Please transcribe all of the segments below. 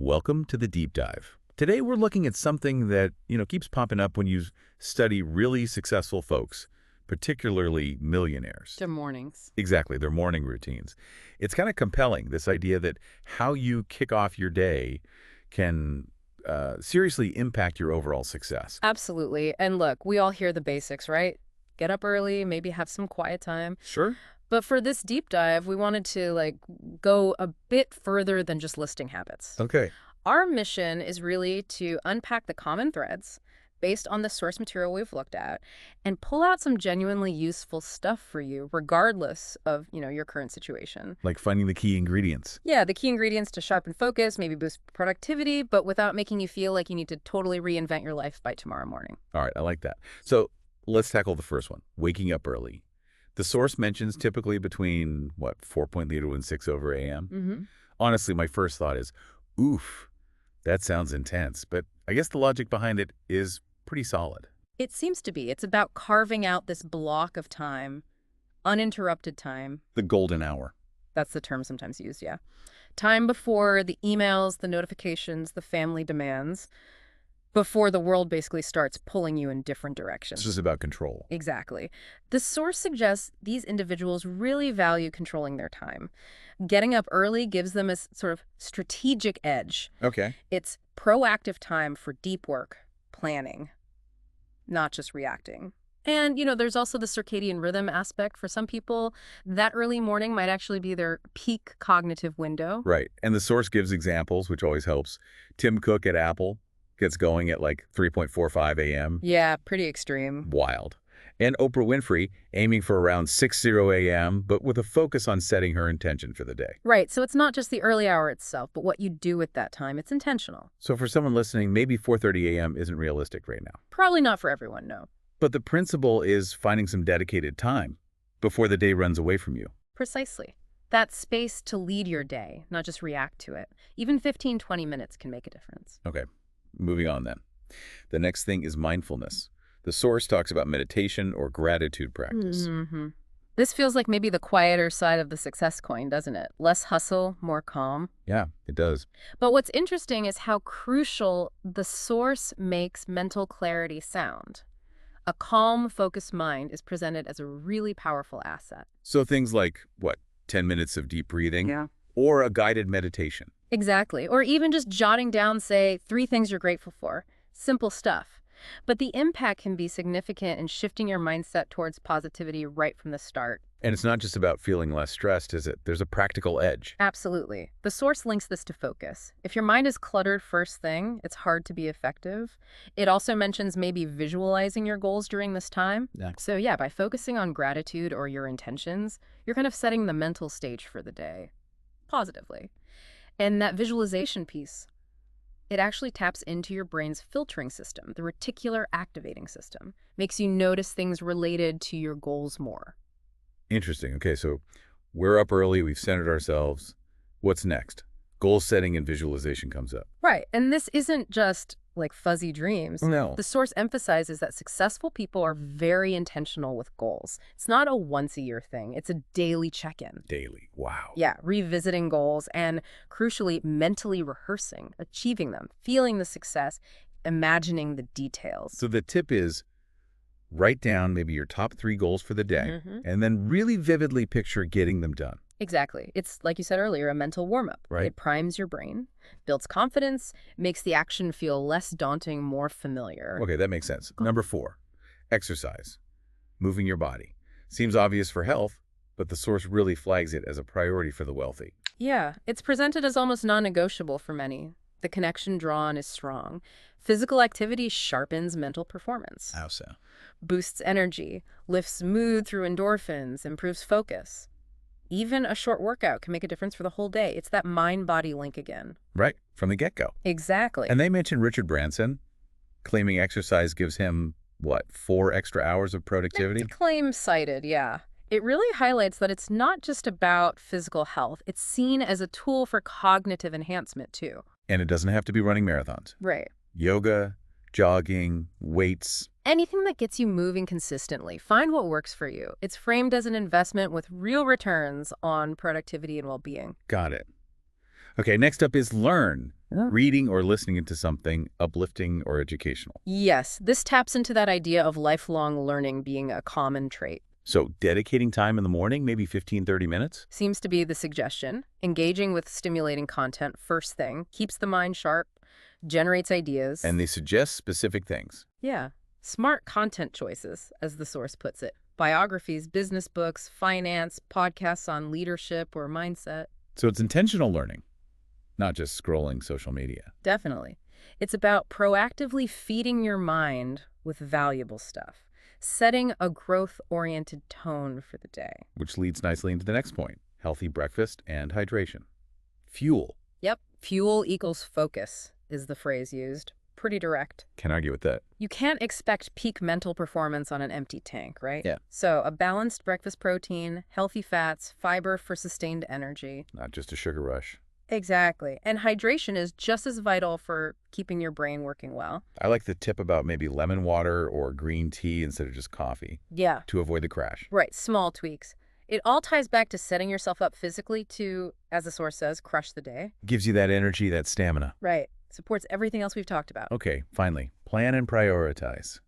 Welcome to the deep dive. Today we're looking at something that, keeps popping up when you study really successful folks, particularly millionaires. To mornings. Exactly, their morning routines. It's kind of compelling, this idea that how you kick off your day can seriously impact your overall success. Absolutely. And look, we all hear the basics, right? Get up early, maybe have some quiet time. Sure. But for this deep dive, we wanted to go a bit further than just listing habits. Okay. Our mission is really to unpack the common threads based on the source material we've looked at and pull out some genuinely useful stuff for you, regardless of, your current situation. Like finding the key ingredients. Yeah, the key ingredients to sharpen focus, maybe boost productivity, but without making you feel like you need to totally reinvent your life by tomorrow morning. All right, I like that. So let's tackle the first one, waking up early. The source mentions typically between, 4.0 and 6 over a.m.? Mm-hmm. Honestly, my first thought is, oof, that sounds intense. But I guess the logic behind it is pretty solid. It seems to be. It's about carving out this block of time, uninterrupted time. The golden hour. That's the term sometimes used, yeah. Time before the emails, the notifications, the family demands, before the world basically starts pulling you in different directions. It's just about control. Exactly. The source suggests these individuals really value controlling their time. Getting up early gives them a sort of strategic edge. Okay. It's proactive time for deep work, planning, not just reacting. And, there's also the circadian rhythm aspect. For some people, that early morning might actually be their peak cognitive window. Right. And the source gives examples, which always helps. Tim Cook at Apple gets going at 3.45 a.m. Yeah, pretty extreme. Wild. And Oprah Winfrey aiming for around 6:0 a.m., but with a focus on setting her intention for the day. Right, so it's not just the early hour itself, but what you do at that time. It's intentional. So for someone listening, maybe 4:30 a.m. isn't realistic right now. Probably not for everyone, no. But the principle is finding some dedicated time before the day runs away from you. Precisely. That space to lead your day, not just react to it. Even 15, 20 minutes can make a difference. Okay, moving on then. The next thing is mindfulness. The source talks about meditation or gratitude practice. Mm-hmm. This feels like maybe the quieter side of the success coin, doesn't it? Less hustle, more calm. Yeah, it does. But what's interesting is how crucial the source makes mental clarity sound. A calm, focused mind is presented as a really powerful asset. So things like, 10 minutes of deep breathing? Yeah. Or a guided meditation. Exactly. Or even just jotting down, say, 3 things you're grateful for. Simple stuff. But the impact can be significant in shifting your mindset towards positivity right from the start. And it's not just about feeling less stressed, is it? There's a practical edge. Absolutely. The source links this to focus. If your mind is cluttered first thing, it's hard to be effective. It also mentions maybe visualizing your goals during this time. Yeah. So yeah, by focusing on gratitude or your intentions, you're kind of setting the mental stage for the day positively. And that visualization piece, it actually taps into your brain's filtering system, the reticular activating system. Makes you notice things related to your goals more. Interesting. Okay, so we're up early, we've centered ourselves. What's next? Goal setting and visualization comes up. Right. And this isn't just like fuzzy dreams. No. The source emphasizes that successful people are very intentional with goals. It's not a once-a-year thing. It's a daily check-in. Daily. Wow. Yeah, revisiting goals and, crucially, mentally rehearsing, achieving them, feeling the success, imagining the details. So the tip is write down maybe your top 3 goals for the day, and then really vividly picture getting them done. Exactly. It's, like you said earlier, a mental warm-up. Right. It primes your brain, builds confidence, makes the action feel less daunting, more familiar. Okay, that makes sense. Number 4, exercise. Moving your body. Seems obvious for health, but the source really flags it as a priority for the wealthy. Yeah, it's presented as almost non-negotiable for many. The connection drawn is strong. Physical activity sharpens mental performance. How so? Boosts energy, lifts mood through endorphins, improves focus. Even a short workout can make a difference for the whole day. It's that mind-body link again. Right, from the get-go. Exactly. And they mentioned Richard Branson, claiming exercise gives him, 4 extra hours of productivity? Claim cited, yeah. It really highlights that it's not just about physical health. It's seen as a tool for cognitive enhancement, too. And it doesn't have to be running marathons. Right. Yoga, jogging, weights. Anything that gets you moving consistently. Find what works for you. It's framed as an investment with real returns on productivity and well-being. Got it. Okay, next up is learn. Yeah. Reading or listening to something uplifting or educational. Yes, this taps into that idea of lifelong learning being a common trait. So dedicating time in the morning, maybe 15, 30 minutes? Seems to be the suggestion. Engaging with stimulating content first thing keeps the mind sharp, generates ideas. And they suggest specific things. Yeah, smart content choices, as the source puts it. Biographies, business books, finance, podcasts on leadership or mindset. So it's intentional learning, not just scrolling social media. Definitely. It's about proactively feeding your mind with valuable stuff, setting a growth-oriented tone for the day. Which leads nicely into the next point, healthy breakfast and hydration. Fuel. Yep, fuel equals focus is the phrase used. Pretty direct. Can't argue with that. You can't expect peak mental performance on an empty tank, right? Yeah. So a balanced breakfast protein, healthy fats, fiber for sustained energy. Not just a sugar rush. Exactly. And hydration is just as vital for keeping your brain working well. I like the tip about maybe lemon water or green tea instead of just coffee Yeah. to avoid the crash. Right, small tweaks. It all ties back to setting yourself up physically to, as the source says, crush the day. Gives you that energy, that stamina. Right. Supports everything else we've talked about. Okay, finally, plan and prioritize.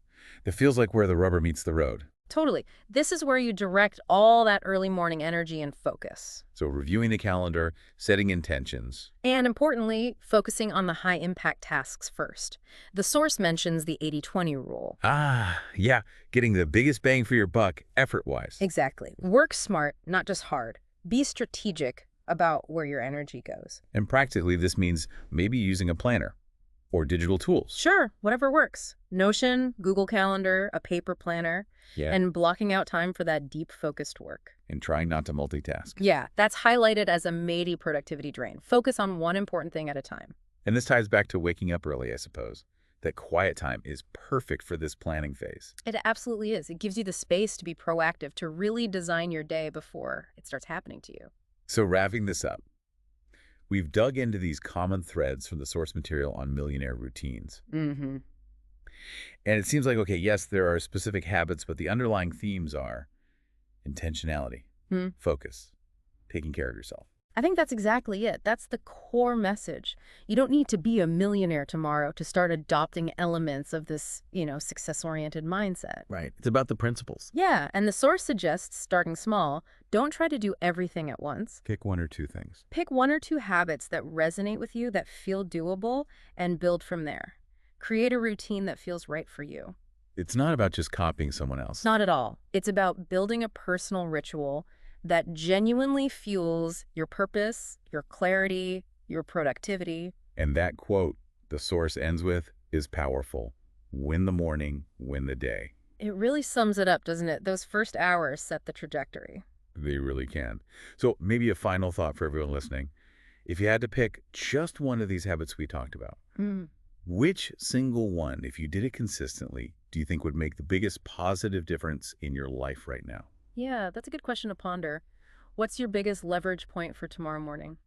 That feels like where the rubber meets the road. Totally. This is where you direct all that early morning energy and focus. So reviewing the calendar, setting intentions. And importantly, focusing on the high-impact tasks first. The source mentions the 80-20 rule. Yeah, getting the biggest bang for your buck effort-wise. Exactly. Work smart, not just hard. Be strategic about where your energy goes. And practically, this means maybe using a planner or digital tools. Sure, whatever works. Notion, Google Calendar, a paper planner, Yeah, and blocking out time for that deep, focused work. and trying not to multitask. Yeah, that's highlighted as a matey productivity drain. Focus on one important thing at a time. And this ties back to waking up early, I suppose. That quiet time is perfect for this planning phase. It absolutely is. It gives you the space to be proactive, to really design your day before it starts happening to you. So wrapping this up, we've dug into these common threads from the source material on millionaire routines. Mm-hmm. And it seems like, okay, yes, there are specific habits, but the underlying themes are intentionality, focus, taking care of yourself. I think that's exactly it. That's the core message. You don't need to be a millionaire tomorrow to start adopting elements of this, success-oriented mindset. Right. It's about the principles. Yeah, and the source suggests starting small. Don't try to do everything at once. Pick one or two things. Pick one or two habits that resonate with you, that feel doable, and build from there. Create a routine that feels right for you. It's not about just copying someone else. Not at all. It's about building a personal ritual that genuinely fuels your purpose, your clarity, your productivity. And that quote the source ends with is powerful. Win the morning, win the day. It really sums it up, doesn't it? Those first hours set the trajectory. They really can. So maybe a final thought for everyone listening. If you had to pick just one of these habits we talked about, which single one, if you did it consistently, do you think would make the biggest positive difference in your life right now? Yeah, that's a good question to ponder. What's your biggest leverage point for tomorrow morning?